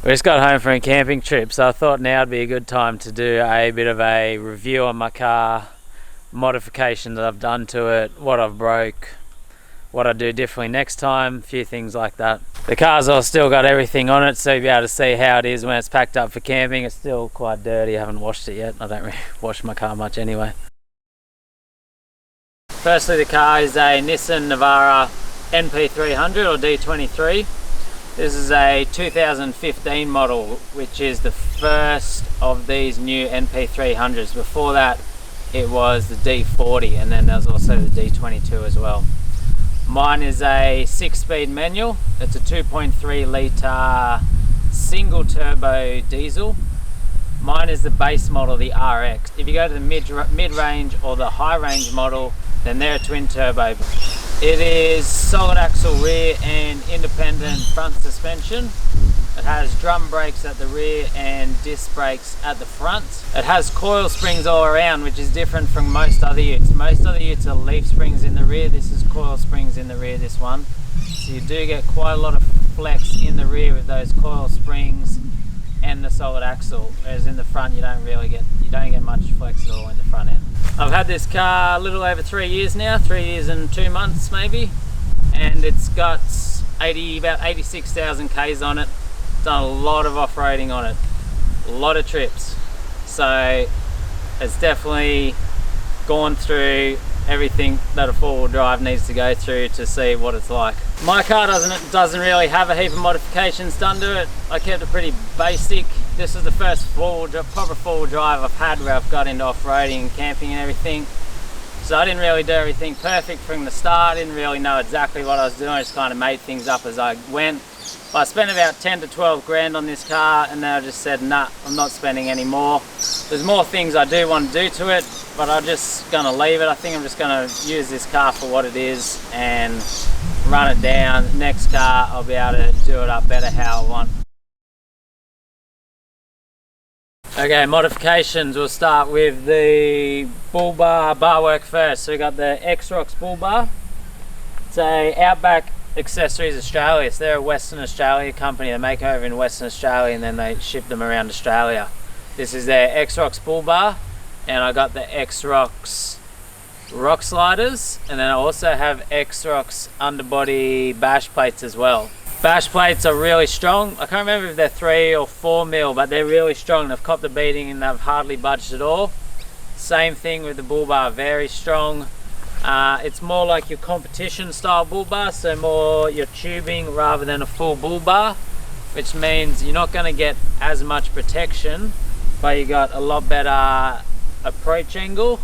We just got home from a camping trip, so I thought now would be a good time to do a bit of a review on my car, modifications that I've done to it, what I've broke, what I do differently next time, a few things like that. The car's all still got everything on it, so you'll be able to see how it is when it's packed up for camping. It's still quite dirty, I haven't washed it yet. I don't really wash my car much anyway. Firstly, the car is a Nissan Navara NP300 or D23. This is a 2015 model, which is the first of these new NP300s. Before that, it was the D40, and then there's also the D22 as well. Mine is a 6-speed manual. It's a 2.3 litre single turbo diesel. Mine is the base model, the RX. If you go to the mid-range or the high-range model, then they're a twin turbo. It is solid axle rear and independent front suspension. It has drum brakes at the rear and disc brakes at the front. It has coil springs all around, which is different from most other utes. Most other utes are leaf springs in the rear. This is coil springs in the rear, this one. So you do get quite a lot of flex in the rear with those coil springs and the solid axle, whereas in the front you don't get much flex at all in the front end. I've had this car a little over 3 years now, 3 years and 2 months maybe, and it's got about 86,000 Ks on it. Done a lot of off-roading on it, a lot of trips, so it's definitely gone through everything that a four-wheel drive needs to go through to see what it's like. My car doesn't really have a heap of modifications done to it. I kept it pretty basic. This is the first proper four-wheel drive I've had where I've got into off-roading and camping and everything. So I didn't really do everything perfect from the start. I didn't really know exactly what I was doing. I just kind of made things up as I went. But I spent about 10 to 12 grand on this car, and then I just said, nah, I'm not spending any more. There's more things I do want to do to it, but I'm just gonna leave it. I think I'm just gonna use this car for what it is and run it down. Next car, I'll be able to do it up better how I want. Okay, modifications. We'll start with the bull bar work first. So we got the X-Rocks bull bar. It's a Outback Accessories Australia. So they're a Western Australia company. They make over in Western Australia and then they ship them around Australia. This is their X-Rocks bull bar, and I got the X-Rocks rock sliders, and then I also have X-Rocks underbody bash plates as well. Bash plates are really strong. I can't remember if they're 3 or 4 mil, but they're really strong. They've copped the beating and they've hardly budged at all. Same thing with the bull bar, very strong. It's more like your competition style bull bar, so more your tubing rather than a full bull bar, which means you're not going to get as much protection, but you got a lot better approach angle,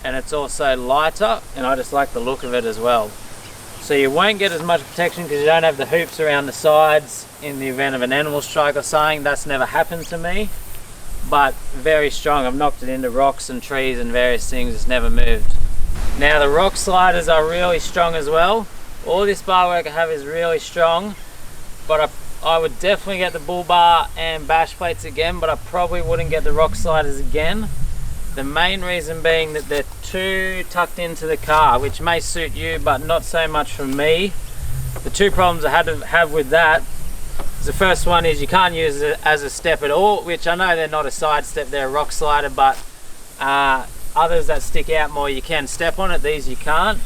and it's also lighter, and I just like the look of it as well. So you won't get as much protection because you don't have the hoops around the sides in the event of an animal strike or something. That's never happened to me, but very strong. I've knocked it into rocks and trees and various things. It's never moved. Now the rock sliders are really strong as well. All this bar work I have is really strong, but I would definitely get the bull bar and bash plates again, but I probably wouldn't get the rock sliders again. The main reason being that they're too tucked into the car, which may suit you, but not so much for me. The two problems I had to have with that is the first one is you can't use it as a step at all, which I know they're not a side step, they're a rock slider, but others that stick out more you can step on it, these you can't.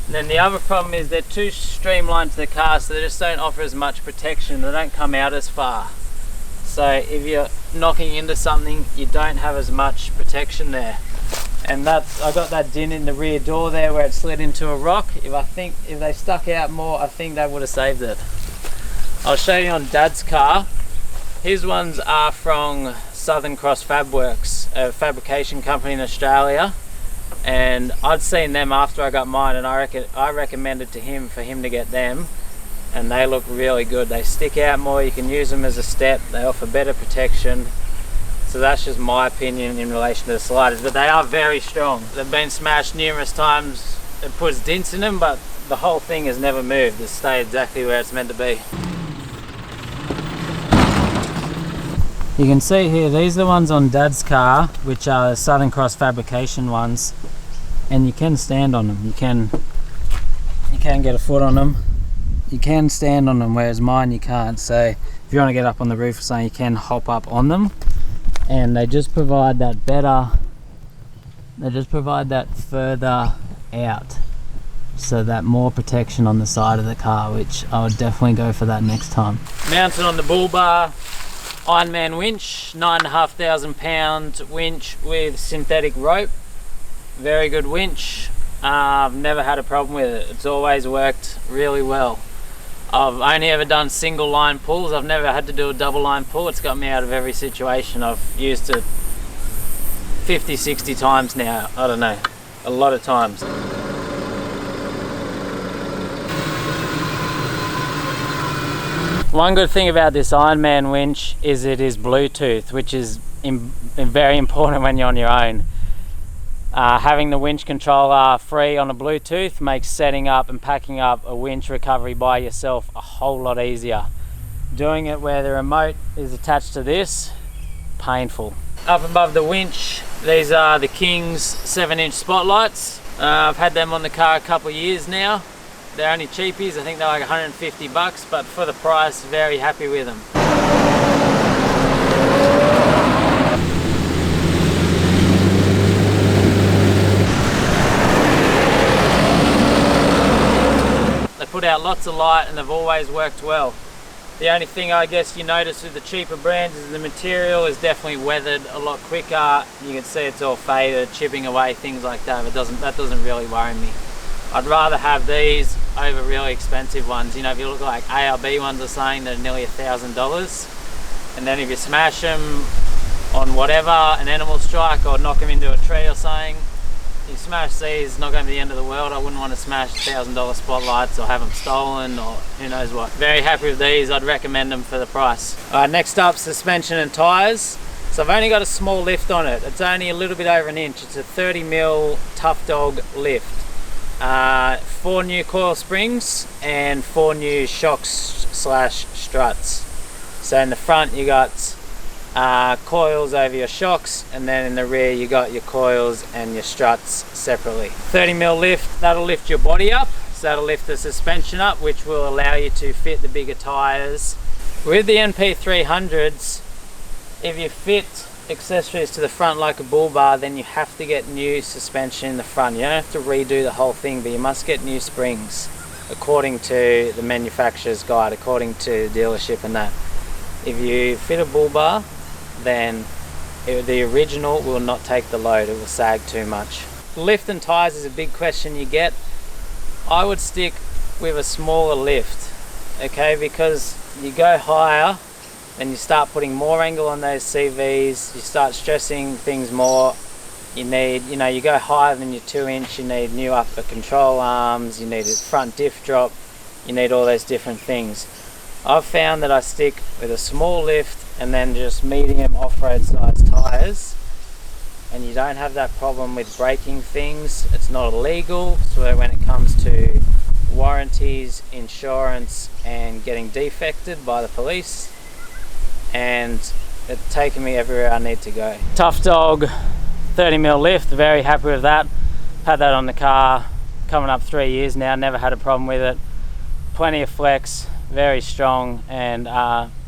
And then the other problem is they're too streamlined to the car, so they just don't offer as much protection. They don't come out as far. So if you're knocking into something, you don't have as much protection there. And I got that dent in the rear door there where it slid into a rock. If they stuck out more, I think they would have saved it. I'll show you on Dad's car. His ones are from Southern Cross Fabworks, a fabrication company in Australia. And I'd seen them after I got mine, and I recommended to him for him to get them, and they look really good. They stick out more, you can use them as a step, they offer better protection. So that's just my opinion in relation to the sliders, but they are very strong. They've been smashed numerous times. It puts dents in them, but the whole thing has never moved. It's stayed exactly where it's meant to be. You can see here, these are the ones on Dad's car, which are the Southern Cross fabrication ones, and you can stand on them. You can get a foot on them. You can stand on them, whereas mine you can't. So if you want to get up on the roof or something, you can hop up on them, and they just provide that further out, so that more protection on the side of the car, which I would definitely go for that next time. Mounted on the bull bar, Ironman winch, 9,500 pound winch with synthetic rope. Very good winch. I've never had a problem with it. It's always worked really well. I've only ever done single line pulls. I've never had to do a double line pull. It's got me out of every situation. I've used it 50, 60 times now. I don't know, a lot of times. One good thing about this Ironman winch is it is Bluetooth, which is very important when you're on your own. Having the winch controller free on a Bluetooth makes setting up and packing up a winch recovery by yourself a whole lot easier. Doing it where the remote is attached to this, painful. Up above the winch, these are the King's 7-inch spotlights. I've had them on the car a couple of years now. They're only cheapies, I think they're like 150 bucks, but for the price, very happy with them. They put out lots of light and they've always worked well. The only thing I guess you notice with the cheaper brands is the material is definitely weathered a lot quicker. You can see it's all faded, chipping away, things like that. But that doesn't really worry me. I'd rather have these over really expensive ones. You know, if you look like ARB ones are saying they're nearly $1,000, and then if you smash them on whatever, an animal strike or knock them into a tree or something, you smash these, not going to be the end of the world. I wouldn't want to smash $1,000 spotlights or have them stolen or who knows what. Very happy with these. I'd recommend them for the price. Next up, suspension and tyres. So I've only got a small lift on it. It's only a little bit over an inch. It's a 30mm Tough Dog lift. 4 new coil springs and 4 new shocks/struts. So in the front you got coils over your shocks, and then in the rear you got your coils and your struts separately. 30mm lift, that'll lift your body up, so that'll lift the suspension up, which will allow you to fit the bigger tyres. With the NP300s, if you fit accessories to the front like a bull bar, then you have to get new suspension in the front. You don't have to redo the whole thing, but you must get new springs according to the manufacturer's guide, according to the dealership and that. If you fit a bull bar, then the original will not take the load, it will sag too much. Lift and tyres is a big question you get. I would stick with a smaller lift, okay, because you go higher and you start putting more angle on those CVs, you start stressing things more. You need, you go higher than your 2-inch, you need new upper control arms, you need a front diff drop, you need all those different things. I've found that I stick with a small lift and then just medium off-road size tyres, and you don't have that problem with breaking things. It's not illegal, so when it comes to warranties, insurance and getting defected by the police, and it's taken me everywhere I need to go. Tough Dog 30mm lift, very happy with that. Had that on the car coming up 3 years now, never had a problem with it. Plenty of flex, very strong, and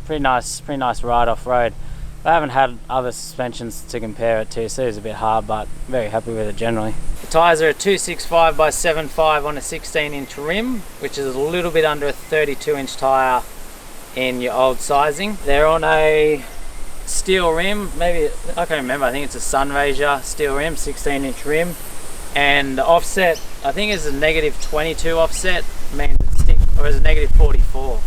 pretty nice ride off road. I haven't had other suspensions to compare it to, so it's a bit hard, but very happy with it generally. The tyres are a 265/75 on a 16-inch rim, which is a little bit under a 32-inch tyre in your old sizing. They're on a steel rim, maybe, I can't remember, I think it's a Sunraysia steel rim, 16-inch rim, and the offset, I think it's a -22 offset, means it stick, or is it -44?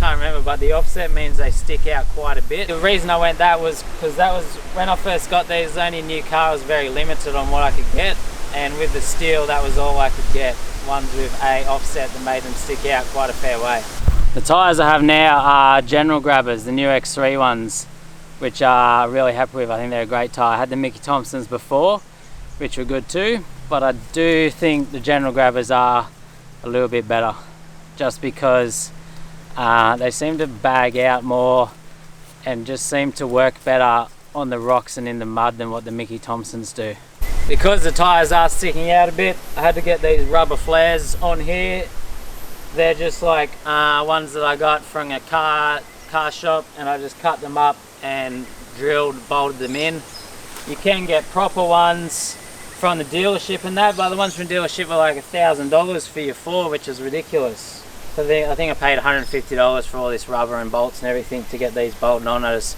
Can't remember, but the offset means they stick out quite a bit. The reason I went that was because that was when I first got these, only a new car, was very limited on what I could get, and with the steel that was all I could get, ones with a offset that made them stick out quite a fair way. The tyres I have now are General Grabbers, the new X3 ones, which I'm really happy with. I think they're a great tyre. I had the Mickey Thompsons before, which were good too, but I do think the General Grabbers are a little bit better, just because they seem to bag out more and just seem to work better on the rocks and in the mud than what the Mickey Thompsons do. Because the tyres are sticking out a bit, I had to get these rubber flares on here. They're just like ones that I got from a car car shop and I just cut them up and bolted them in. You can get proper ones from the dealership and that, but the ones from the dealership were like $1,000 for your four, which is ridiculous. So I think I paid $150 for all this rubber and bolts and everything to get these bolted on. I just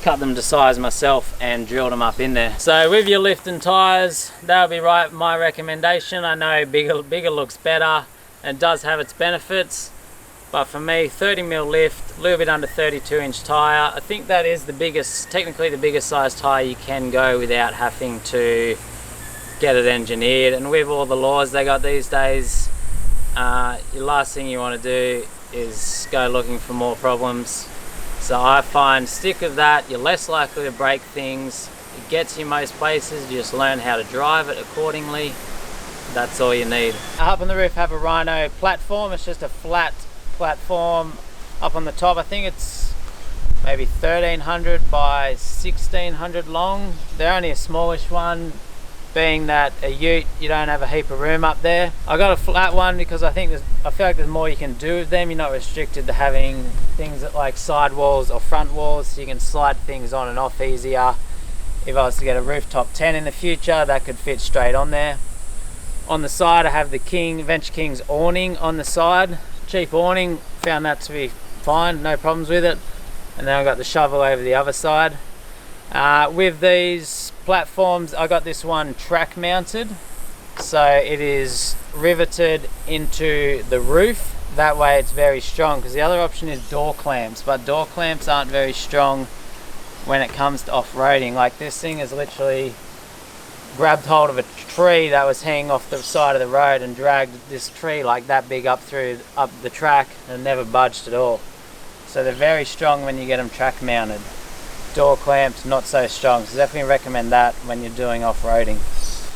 cut them to size myself and drilled them up in there. So with your lift and tyres, that would be my recommendation. I know bigger looks better and does have its benefits, but for me, 30mm lift, a little bit under 32-inch tyre. I think that is the biggest, technically the biggest size tyre you can go without having to get it engineered. And with all the laws they got these days, your last thing you want to do is go looking for more problems. So I find stick with that, you're less likely to break things, it gets you most places, you just learn how to drive it accordingly. That's all you need. Up on the roof have a Rhino platform. It's just a flat platform up on the top. I think it's maybe 1300 by 1600 long. They're only a smallish one, being that a ute, you don't have a heap of room up there. I got a flat one because I feel like there's more you can do with them. You're not restricted to having things that like side walls or front walls, so you can slide things on and off easier. If I was to get a rooftop tent in the future, that could fit straight on there. On the side I have the Venture King's awning on the side. Cheap awning, found that to be fine, no problems with it. And then I've got the shovel over the other side. With these platforms, I got this one track mounted, so it is riveted into the roof. That way it's very strong, because the other option is door clamps, but door clamps aren't very strong when it comes to off-roading. Like this thing is literally grabbed hold of a tree that was hanging off the side of the road and dragged this tree like that big up the track and never budged at all. So they're very strong when you get them track mounted. Door clamps not so strong, so definitely recommend that when you're doing off-roading.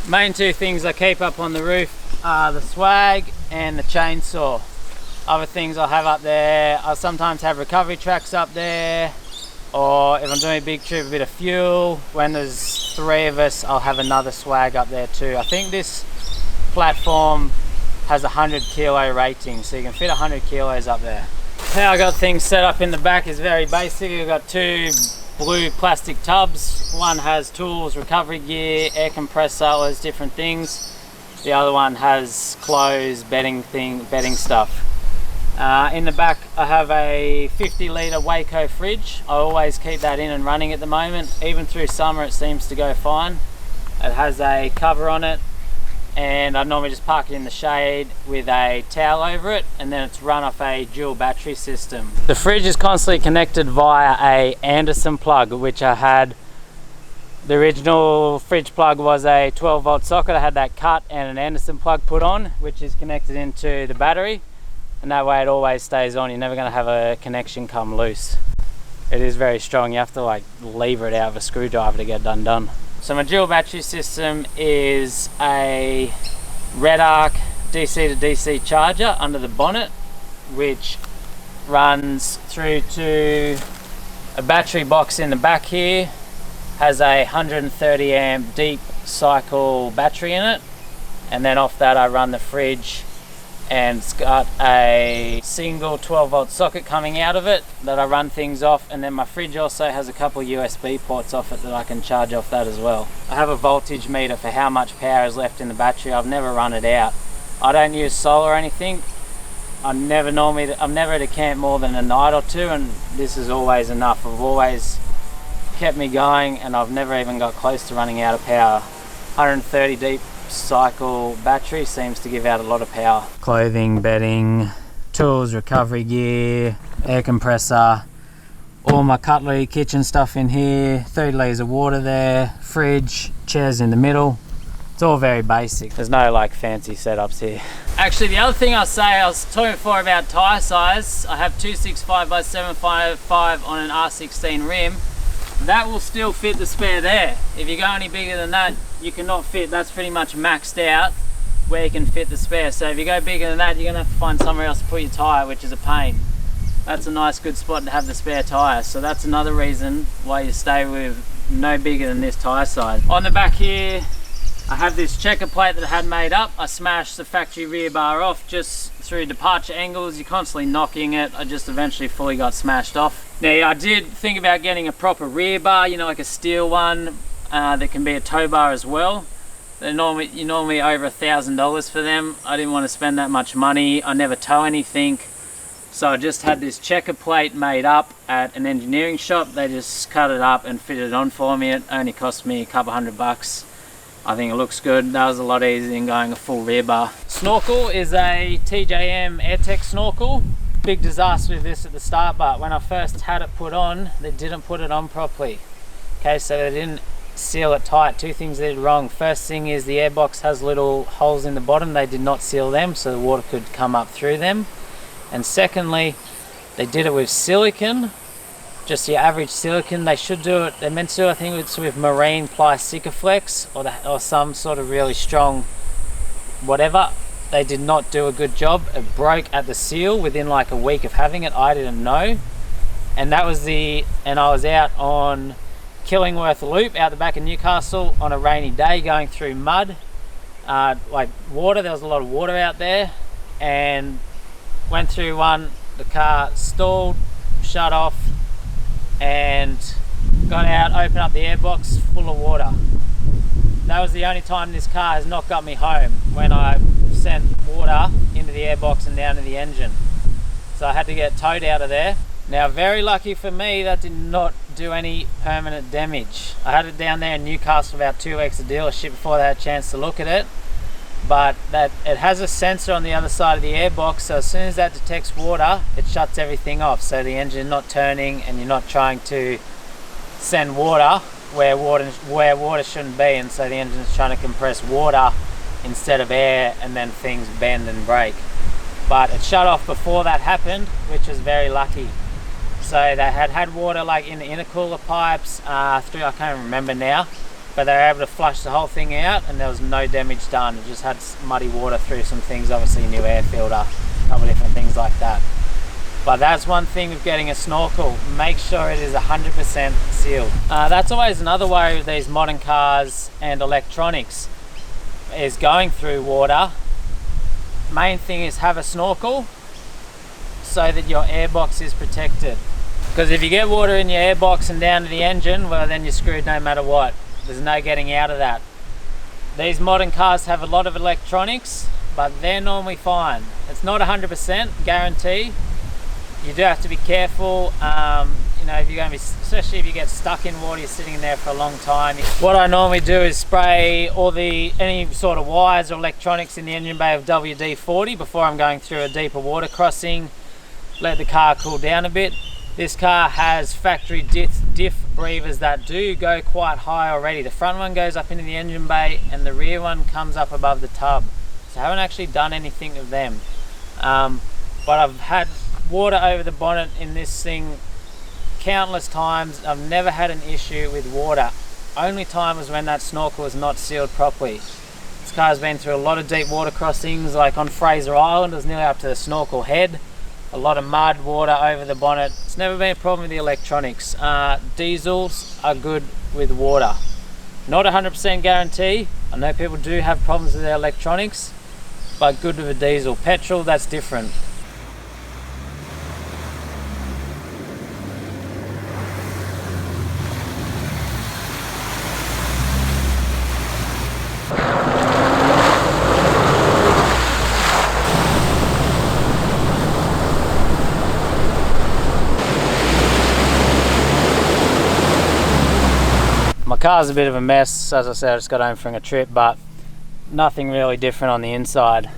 Main two things I keep up on the roof are the swag and the chainsaw. Other things I'll have up there, I'll sometimes have recovery tracks up there, or if I'm doing a big trip, a bit of fuel. When there's 3 of us, I'll have another swag up there too. I think this platform has a 100 kilo rating, so you can fit 100 kilos up there. How I got things set up in the back is very basic. I've got 2 blue plastic tubs. One has tools, recovery gear, air compressor, all those different things. The other one has clothes, bedding stuff. In the back I have a 50 litre Waco fridge. I always keep that in and running at the moment. Even through summer it seems to go fine. It has a cover on it, and I normally just park it in the shade with a towel over it, and then it's run off a dual battery system. The fridge is constantly connected via a Anderson plug, which I had. The original fridge plug was a 12 volt socket. I had that cut and an Anderson plug put on, which is connected into the battery, and that way it always stays on. You're never going to have a connection come loose. It is very strong. You have to like lever it out with a screwdriver to get done. So my dual battery system is a Red Arc DC to DC charger under the bonnet, which runs through to a battery box in the back here. Has a 130 amp deep cycle battery in it, and then off that I run the fridge, and it's got a single 12 volt socket coming out of it that I run things off, and then my fridge also has a couple USB ports off it that I can charge off that as well. I have a voltage meter for how much power is left in the battery. I've never run it out. I don't use solar or anything. I'm never at a camp more than a night or two, and this is always enough. I've always kept me going, and I've never even got close to running out of power. 130 deep cycle battery seems to give out a lot of power. Clothing, bedding, tools, recovery gear, air compressor, all my cutlery, kitchen stuff in here, 30 litres of water there, fridge, chairs in the middle. It's all very basic. There's no like fancy setups here. Actually, the other thing I'll say, I was talking before about tyre size. I have 265 by 755 on an R16 rim. That will still fit the spare there. If you go any bigger than that, you cannot fit. That's pretty much maxed out where you can fit the spare. So if you go bigger than that, you're gonna have to find somewhere else to put your tyre, which is a pain. That's a nice good spot to have the spare tyre. So that's another reason why you stay with no bigger than this tyre size. On the back here, I have this checker plate that I had made up. I smashed the factory rear bar off just through departure angles. You're constantly knocking it. I just eventually fully got smashed off. Now I did think about getting a proper rear bar, you know, like a steel one that can be a tow bar as well. They're normally over $1,000 for them. I didn't want to spend that much money. I never tow anything. So I just had this checker plate made up at an engineering shop. They just cut it up and fitted it on for me. It only cost me a couple $100. I think it looks good. That was a lot easier than going a full rear bar. Snorkel is a TJM AirTech snorkel. Big disaster with this at the start, but when I first had it put on, they didn't put it on properly. Okay, so they didn't seal it tight. Two things they did wrong. First thing is the airbox has little holes in the bottom. They did not seal them so the water could come up through them. And secondly, they did it with silicone, just your average silicone. They should do it, they're meant to do, I think it's with marine ply Sikaflex or some sort of really strong whatever. They did not do a good job. It broke at the seal within like a week of having it. I didn't know. And that was and I was out on Killingworth Loop out the back of Newcastle on a rainy day going through mud, like water. There was a lot of water out there, and went through one. The car stalled, shut off, and got out, opened up the airbox, full of water. That was the only time this car has not got me home, when I sent water into the airbox and down to the engine. So I had to get towed out of there. Now, very lucky for me, that did not do any permanent damage. I had it down there in Newcastle about 2 weeks of dealership before they had a chance to look at it. But that it has a sensor on the other side of the airbox, so as soon as that detects water, it shuts everything off. So the engine not turning, and you're not trying to send water where water shouldn't be, and so the engine is trying to compress water instead of air, and then things bend and break. But it shut off before that happened, which was very lucky. So they had water like in the intercooler pipes through, I can't remember now, but they were able to flush the whole thing out and there was no damage done. It just had muddy water through some things, obviously a new air filter, a couple of different things like that. But that's one thing with getting a snorkel, make sure it is 100% sealed. That's always another worry with these modern cars and electronics, is going through water. Main thing is have a snorkel so that your airbox is protected. Because if you get water in your airbox and down to the engine, well then you're screwed no matter what. There's no getting out of that. These modern cars have a lot of electronics, but they're normally fine. It's not 100% guarantee. You do have to be careful. You know, if you're going to be, especially if you get stuck in water, you're sitting in there for a long time. What I normally do is spray any sort of wires or electronics in the engine bay of WD-40 before I'm going through a deeper water crossing. Let the car cool down a bit. This car has factory diff breathers that do go quite high already. The front one goes up into the engine bay and the rear one comes up above the tub. So I haven't actually done anything with them. But I've had water over the bonnet in this thing countless times. I've never had an issue with water. Only time was when that snorkel was not sealed properly. This car's been through a lot of deep water crossings, like on Fraser Island, it was nearly up to the snorkel head. A lot of mud, water over the bonnet. It's never been a problem with the electronics. Diesels are good with water. Not 100% guarantee. I know people do have problems with their electronics, but good with a diesel. Petrol, that's different. My car's a bit of a mess. As I said, I just got home from a trip, but nothing really different on the inside.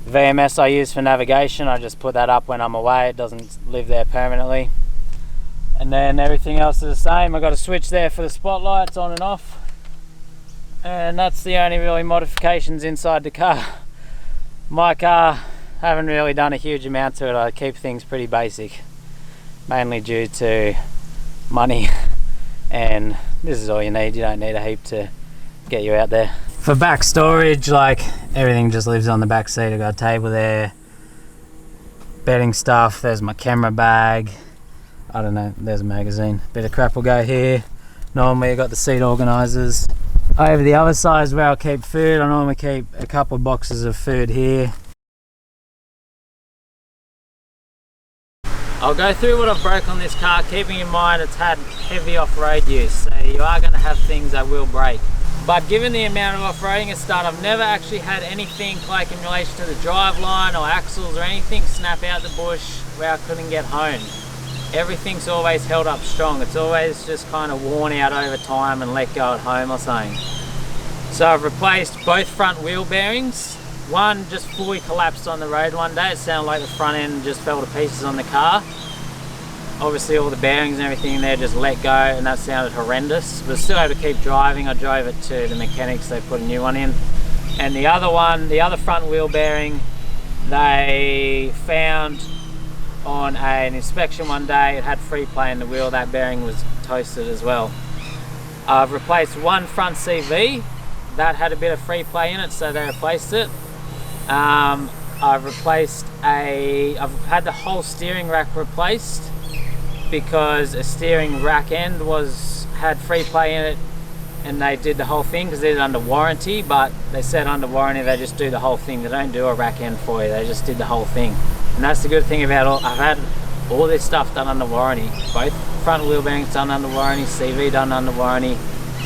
VMS I use for navigation, I just put that up when I'm away. It doesn't live there permanently. And then everything else is the same. I got a switch there for the spotlights on and off. And that's the only really modifications inside the car. My car, haven't really done a huge amount to it. I keep things pretty basic, mainly due to money. And this is all you need. You don't need a heap to get you out there. For back storage, like everything just lives on the back seat. I've got a table there, bedding stuff, there's my camera bag, I don't know, there's a magazine. Bit of crap will go here. Normally I've got the seat organisers. Over the other side is where I'll keep food. I normally keep a couple of boxes of food here. I'll go through what I've broke on this car, keeping in mind it's had heavy off-road use, so you are going to have things that will break. But given the amount of off-roading it's done, I've never actually had anything like in relation to the driveline or axles or anything snap out the bush where I couldn't get home. Everything's always held up strong. It's always just kind of worn out over time and let go at home or something. So I've replaced both front wheel bearings. One just fully collapsed on the road one day. It sounded like the front end just fell to pieces on the car. Obviously all the bearings and everything in there just let go, and that sounded horrendous, but still able to keep driving. I drove it to the mechanics, they put a new one in. And the other one, the other front wheel bearing, they found on an inspection one day, it had free play in the wheel. That bearing was toasted as well. I've replaced one front CV, that had a bit of free play in it, so they replaced it. I've had the whole steering rack replaced, because a steering rack end had free play in it, and they did the whole thing because they did it under warranty. But they said under warranty they just do the whole thing, they don't do a rack end for you, they just did the whole thing. And that's the good thing about I've had all this stuff done under warranty. Both front wheel bearings done under warranty, CV done under warranty,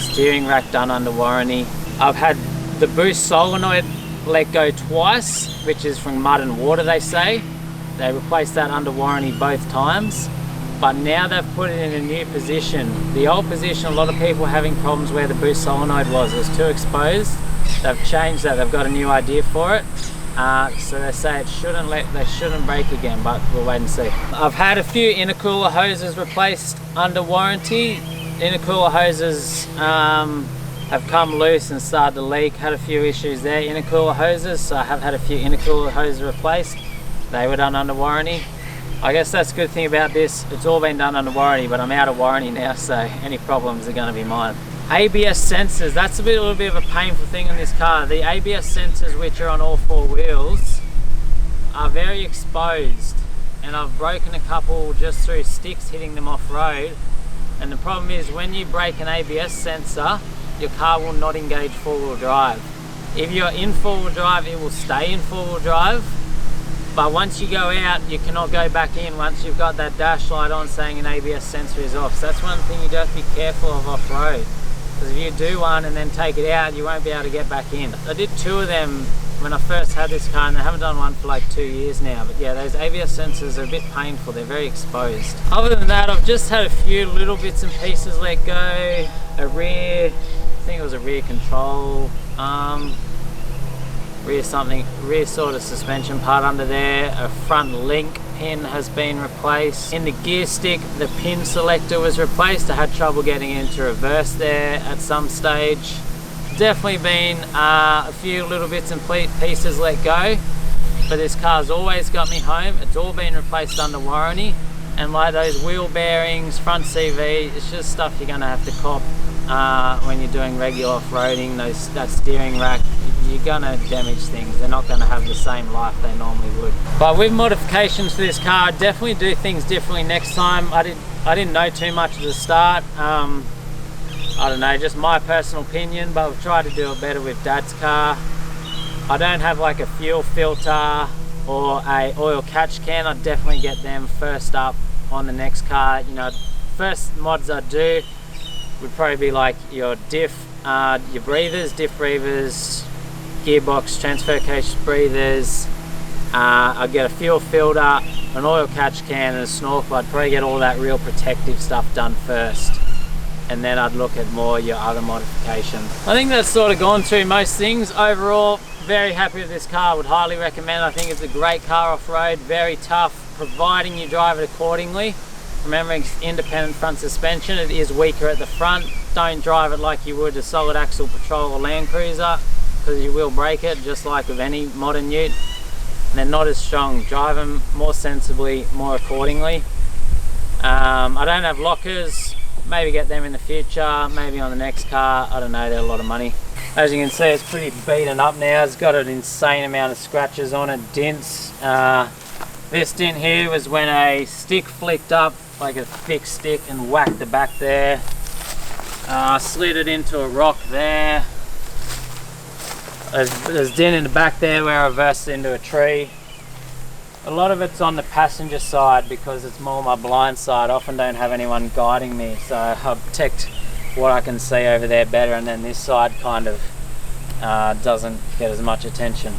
steering rack done under warranty. I've had the boost solenoid let go twice, which is from mud and water, they say. They replaced that under warranty both times. But now they've put it in a new position. The old position, a lot of people were having problems where the boost solenoid was. It was too exposed. They've changed that. They've got a new idea for it. So they say they shouldn't break again, but we'll wait and see. I've had a few intercooler hoses replaced under warranty. Intercooler hoses have come loose and started to leak. Had a few issues there. Intercooler hoses, so I have had a few intercooler hoses replaced. They were done under warranty. I guess that's a good thing about this. It's all been done under warranty, but I'm out of warranty now, so any problems are going to be mine. ABS sensors, that's a little bit of a painful thing on this car. The ABS sensors, which are on all four wheels, are very exposed, and I've broken a couple just through sticks hitting them off-road. And the problem is, when you break an ABS sensor, your car will not engage four-wheel drive. If you're in four-wheel drive, it will stay in four-wheel drive. But once you go out, you cannot go back in once you've got that dash light on saying an ABS sensor is off. So that's one thing you do have to be careful of off-road. Because if you do one and then take it out, you won't be able to get back in. I did two of them when I first had this car, and I haven't done one for like 2 years now. But yeah, those ABS sensors are a bit painful, they're very exposed. Other than that, I've just had a few little bits and pieces let go. A rear, I think it was a rear control arm. Rear sort of suspension part under there. A front link pin has been replaced. In the gear stick, the pin selector was replaced. I had trouble getting into reverse there at some stage. Definitely been a few little bits and pieces let go, but this car's always got me home. It's all been replaced under warranty, and like those wheel bearings, front CV, it's just stuff you're going to have to cop when you're doing regular off-roading. That steering rack, you're going to damage things. They're not going to have the same life they normally would. But with modifications to this car, I definitely do things differently next time. I didn't know too much at the start. I don't know, just my personal opinion, but I've tried to do it better with Dad's car. I don't have like a fuel filter or a oil catch can. I'd definitely get them first up on the next car. You know, first mods I'd do would probably be like your diff breathers, gearbox, transfer case breathers. I'd get a fuel filter, an oil catch can and a snorkel. I'd probably get all that real protective stuff done first, and then I'd look at more your other modifications. I think that's sort of gone through most things. Overall, very happy with this car, would highly recommend. I think it's a great car off-road, very tough, providing you drive it accordingly. Remembering it's independent front suspension, it is weaker at the front. Don't drive it like you would a solid axle Patrol or Land Cruiser, because you will break it, just like with any modern ute. And they're not as strong. Drive them more sensibly, more accordingly. I don't have lockers. Maybe get them in the future, maybe on the next car, I don't know, they're a lot of money. As you can see, it's pretty beaten up now. It's got an insane amount of scratches on it, dents. This dent here was when a stick flicked up, like a thick stick, and whacked the back there. Slid it into a rock there. There's a dent in the back there where I reversed into a tree. A lot of it's on the passenger side because it's more my blind side. I often don't have anyone guiding me, so I've protect what I can see over there better, and then this side kind of doesn't get as much attention.